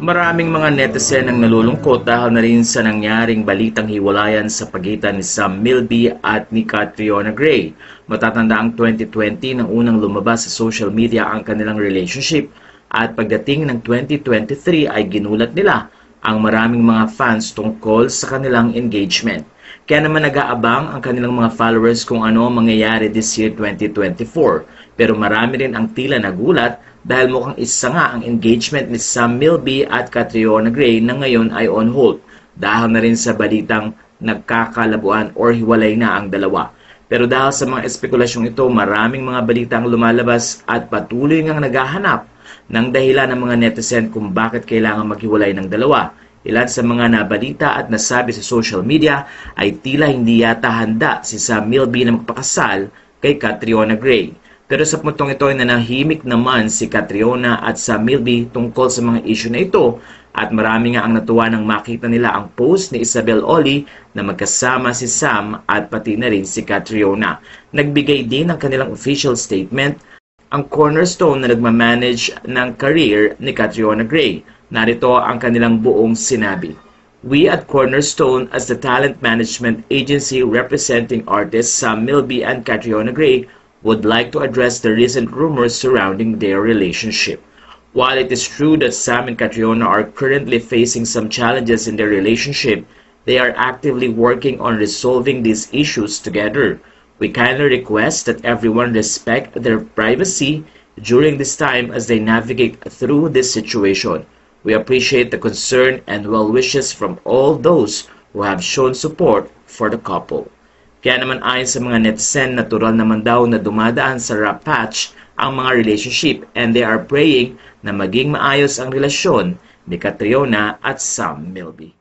Maraming mga netizen ang nalulungkot dahil na rin sa nangyaring balitang hiwalayan sa pagitan ni Sam Milby at ni Catriona Gray. Matatanda ang 2020 nang unang lumabas sa social media ang kanilang relationship at pagdating ng 2023 ay ginulat nila ang maraming mga fans tungkol sa kanilang engagement. Kaya naman nag-aabang ang kanilang mga followers kung ano ang mangyayari this year 2024. Pero marami rin ang tila nagulat dahil mukhang isa nga ang engagement ni Sam Milby at Catriona Gray na ngayon ay on hold dahil na rin sa balitang nagkakalabuan or hiwalay na ang dalawa. Pero dahil sa mga espekulasyong ito, maraming mga balitang lumalabas at patuloy ngang naghahanap ng dahilan ng mga netizen kung bakit kailangan maghiwalay ng dalawa. Ilan sa mga nabalita at nasabi sa social media ay tila hindi yata handa si Sam Milby na magpakasal kay Catriona Gray. Pero sa puntong ito ay nanahimik naman si Catriona at Sam Milby tungkol sa mga issue na ito at marami nga ang natuwa nang makita nila ang post ni Isabel Oli na magkasama si Sam at pati na rin si Catriona. Nagbigay din ng kanilang official statement ang cornerstone na nagmamanage ng career ni Catriona Gray. Narito ang kanilang buong sinabi. We at Cornerstone as the talent management agency representing artists Sam Milby and Catriona Gray would like to address the recent rumors surrounding their relationship. While it is true that Sam and Catriona are currently facing some challenges in their relationship, they are actively working on resolving these issues together. We kindly request that everyone respect their privacy during this time as they navigate through this situation. We appreciate the concern and well wishes from all those who have shown support for the couple. Kaya naman ayon sa mga netizen, natural naman daw na dumadaan sa rough patch ang mga relationship and they are praying na maging maayos ang relasyon ni Catriona at Sam Milby.